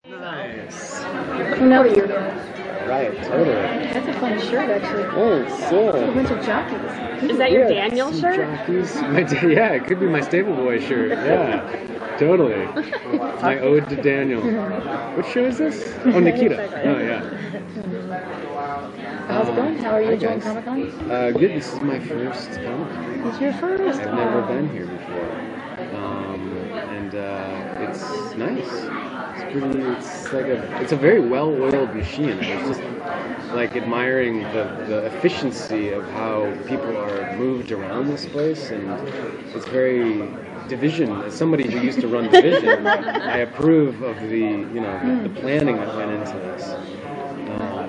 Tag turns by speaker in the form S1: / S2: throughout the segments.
S1: Nice.
S2: No, you're
S1: Right, totally.
S2: That's a fun shirt, actually.
S1: Oh, so.
S2: A bunch of jockeys.
S3: Is that your Daniel shirt?
S1: Jockeys. Yeah, it could be my Stable Boy shirt. Yeah, totally. My ode to Daniel. What show is this? Oh, Nikita. Oh, yeah.
S2: How's it going? How are you
S1: Hi,
S2: enjoying
S1: guys.
S2: Comic-Con?
S1: Good. This is my first Comic-Con.
S2: It's your first.
S1: I've never been here before. And it's nice. It's pretty, it's a very well-oiled machine. I was just like admiring the efficiency of how people are moved around this place, and it's very Division. As somebody who used to run Division, I approve of the planning that went into this.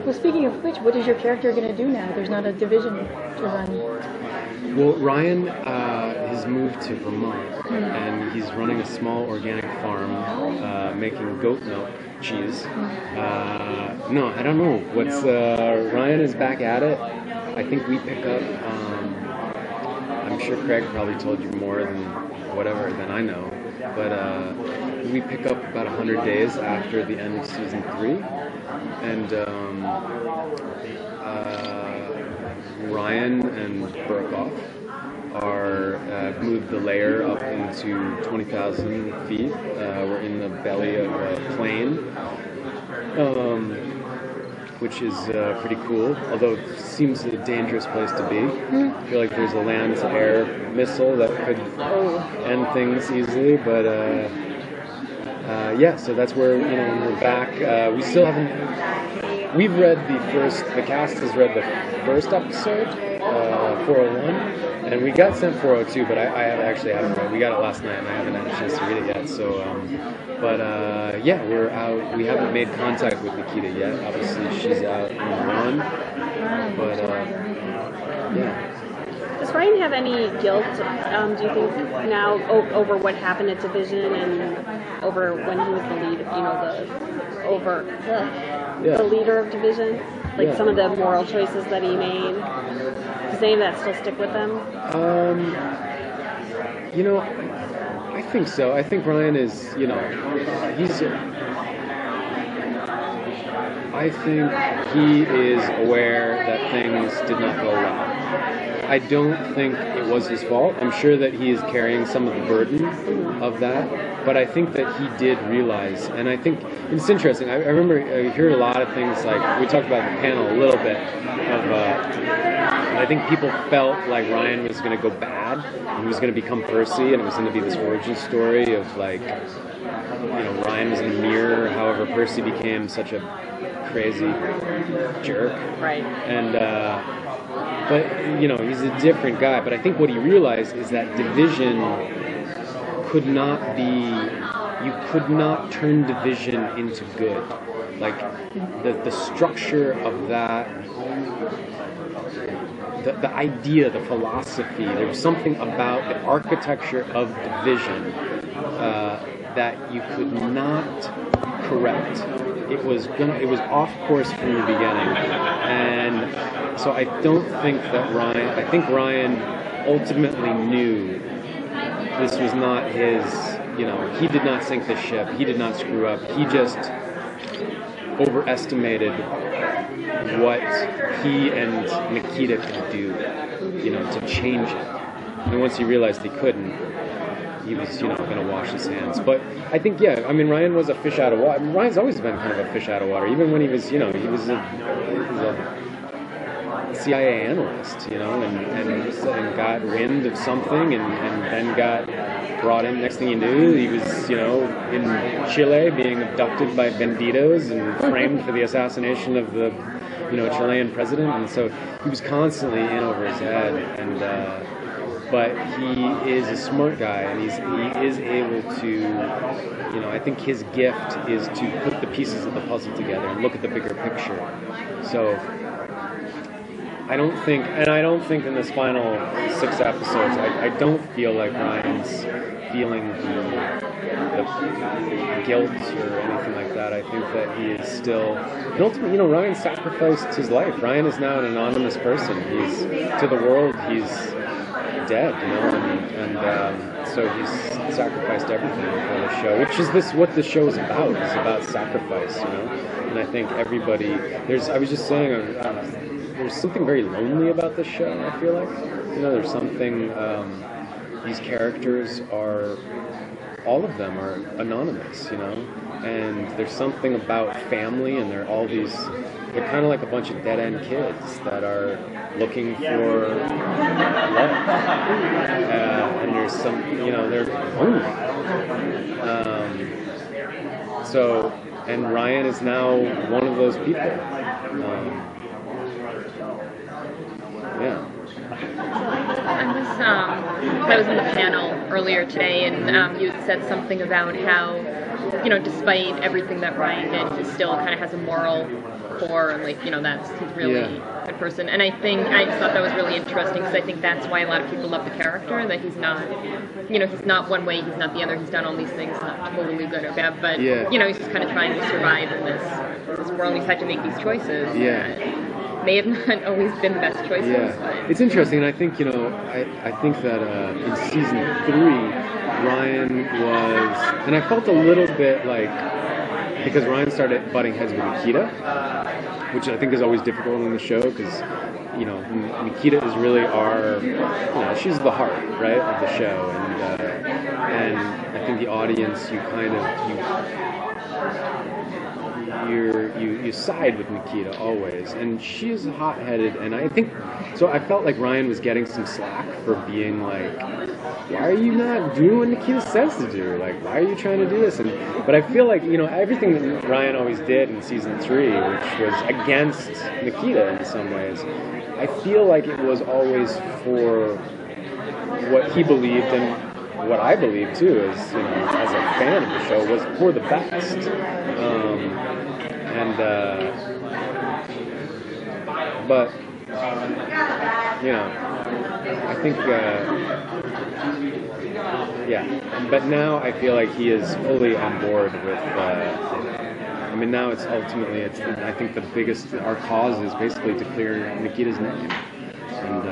S2: Well, speaking of which, what is your character going to do now? There's not a division to run.
S1: Well, Ryan has moved to Vermont, and he's running a small organic farm making goat milk cheese. No, I don't know. Ryan is back at it. I think we pick up, I'm sure Craig probably told you more than I know, but we pick up about 100 days after the end of season 3, and Ryan and Burkoff moved the layer up into 20,000 feet. We're in the belly of a plane, which is pretty cool, although it seems a dangerous place to be. I feel like there's a land-to-air missile that could end things easily, but yeah, so that's where, we're back. We still haven't... We've read the cast has read the first episode, 401, and we got sent 402, but I haven't read. We got it last night, and I haven't had a chance to read it yet. So, yeah, we're out. We haven't made contact with Nikita yet. Obviously, she's out on the run, but yeah.
S3: Does Ryan have any guilt, do you think, now over what happened at Division and over when he was the lead, the leader of Division? Like some of the moral choices that he made? Does any of that still stick with him?
S1: I think so. I think Ryan is, I think he is aware that things did not go well. I don't think it was his fault. I'm sure that he is carrying some of the burden of that, but I think that he did realize, and I think it's interesting. I remember I heard a lot of things, like we talked about in the panel a little bit of, I think people felt like Ryan was going to go bad, and he was going to become Percy, and it was going to be this origin story of Ryan was in a mirror, however Percy became such a crazy jerk.
S3: Right.
S1: And, but, he's a different guy. But I think what he realized is that Division could not you could not turn Division into good. Like, the structure of that, the idea, the philosophy, there was something about the architecture of Division that you could not correct. It was off course from the beginning, and so I don't think that I think Ryan ultimately knew this was not his, he did not sink the ship, he did not screw up, he just overestimated what he and Nikita could do, to change it. And once he realized he couldn't, he was, going to wash his hands. But I think, Ryan was a fish out of water. Ryan's always been kind of a fish out of water, even when he was, he was a CIA analyst, and got wind of something, and then got brought in. Next thing you knew, he was, in Chile being abducted by banditos and framed for the assassination of the, Chilean president. And so he was constantly in over his head, and but he is a smart guy, and he is able to, I think his gift is to put the pieces of the puzzle together and look at the bigger picture. So I don't think in this final 6 episodes, I don't feel like Ryan's feeling the guilt or anything like that. I think that he is still, and ultimately, Ryan sacrificed his life. Ryan is now an anonymous person. He's, to the world, he's dead, and so he's sacrificed everything for the show, which is what the show is about. It's about sacrifice, you know. And I think everybody I was just saying, there's something very lonely about this show. I feel like, you know, there's something. These characters all of them are anonymous, you know, and there's something about family, and they're kind of like a bunch of dead-end kids that are looking for love, and there's some, you know, they're lonely. And Ryan is now one of those people. Yeah.
S4: I was in the panel earlier today, and you had said something about how, you know, despite everything that Ryan did, he still kind of has a moral core, and like, you know, he's really a good person. And I just thought that was really interesting, because I think that's why a lot of people love the character, that he's not, you know, he's not one way, he's not the other, he's done all these things, not totally good or bad, but, you know, he's just kind of trying to survive in this world. He's had to make these choices. May have not always been the best choices.
S1: Yeah, it's interesting, and I think, you know, I think that in season 3, Ryan was, and I felt a little bit like, because Ryan started butting heads with Nikita, which I think is always difficult in the show, because, you know, Nikita is really she's the heart, right, of the show, and I think the audience, you side with Nikita always, and she's hot-headed, and I think so. I felt like Ryan was getting some slack for being like, why are you not doing what Nikita says to do? Like, why are you trying to do this? But I feel like, you know, everything that Ryan always did in season 3, which was against Nikita in some ways, I feel like it was always for what he believed, and what I believe too, as, you know, as a fan of the show, was for the best. But, you know, I think, but now I feel like he is fully on board with, I mean, now it's ultimately, I think our cause is basically to clear Nikita's name. And,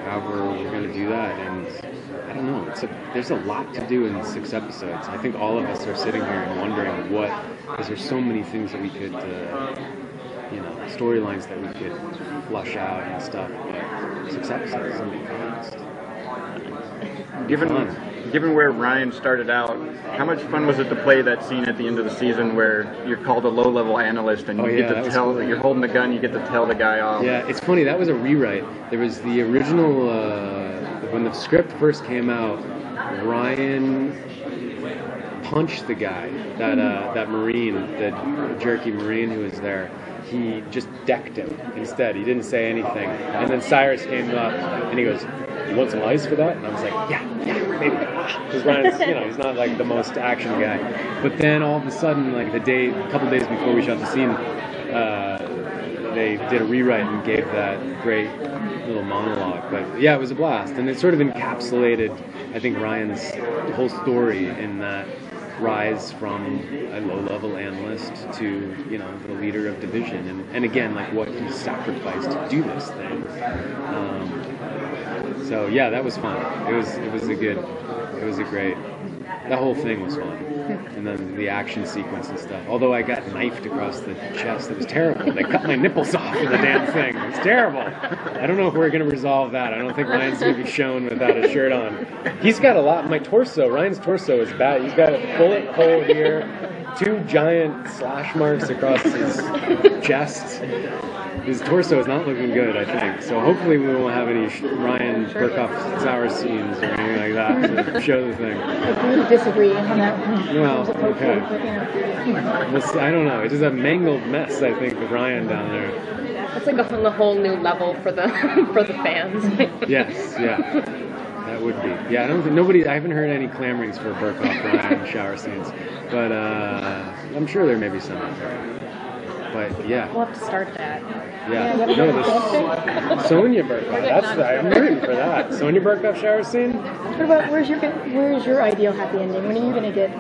S1: however we're going to do that, and I don't know, there's a lot to do in 6 episodes. I think all of us are sitting here and wondering because there's so many things that we could, you know, storylines that we could flush out and stuff, but 6 episodes is going to be fast.
S5: Given where Ryan started out, how much fun was it to play that scene at the end of the season where you're called a low-level analyst and you get to tell, cool. You're holding the gun, you get to tell the guy off? Yeah,
S1: it's funny, that was a rewrite. There was the original, when the script first came out, Ryan punched the guy, that Marine, the jerky Marine who was there. He just decked him instead. He didn't say anything. And then Cyrus came up and he goes, "You want some ice for that?" And I was like, yeah, maybe. Because Ryan's, you know, he's not like the most action guy. But then all of a sudden, like a couple days before we shot the scene, they did a rewrite and gave that great little monologue. But yeah, it was a blast. And it sort of encapsulated, I think, Ryan's whole story in that rise from a low-level analyst to, you know, the leader of division, and again, like what he sacrificed to do this thing. So yeah, that was fun. It was a great. That whole thing was fun, and then the action sequence and stuff. Although I got knifed across the chest, it was terrible. They cut my nipples off with the damn thing. It was terrible. I don't know if we're gonna resolve that. I don't think Ryan's gonna be shown without a shirt on. He's got a lot. My torso, Ryan's torso is bad. He's got a bullet hole here, 2 giant slash marks across his chest. His torso is not looking good, I think. So hopefully we won't have any Ryan Burkhoff sour scenes or anything like that to show the thing.
S2: I agree to disagree on that one.
S1: Well, okay. I don't know. It's just a mangled mess, I think, with Ryan down there.
S4: It's like a whole new level for the fans.
S1: Yes, yeah. That would be. Yeah, I haven't heard any clamorings for Burkhoff Ryan shower scenes. But I'm sure there may be some out there. But yeah.
S4: We'll have to start that.
S1: Yeah. No, Sonia Burkhoff. I'm rooting for that. Sonia Burkhoff shower scene.
S2: What about where's your ideal happy ending? When are you gonna get?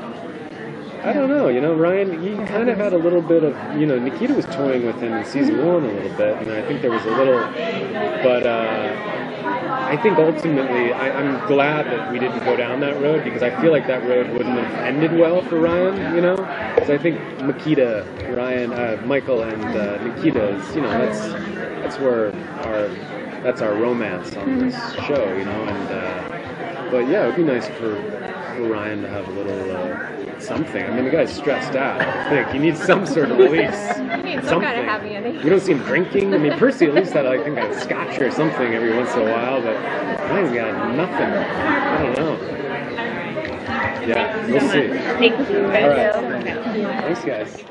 S1: I don't know. You know, Ryan, he kind of had a little bit of, you know, Nikita was toying with him in season 1 a little bit, and I think there was a little, but I think ultimately, I'm glad that we didn't go down that road because I feel like that road wouldn't have ended well for Ryan, you know? So I think Michael and Nikita is, you know, that's where that's our romance on this show, you know? And, but yeah, it would be nice for Ryan to have a little something. I mean, the guy's stressed out. I think he needs some sort of release.
S3: He needs
S1: something.
S3: some kind of happy ending.
S1: We don't see him drinking. I mean, Percy at least had, I think, a scotch or something every once in a while, but Ryan's got nothing. I don't know. Yeah, we'll see.
S4: Thank you.
S1: All right. Thanks, guys.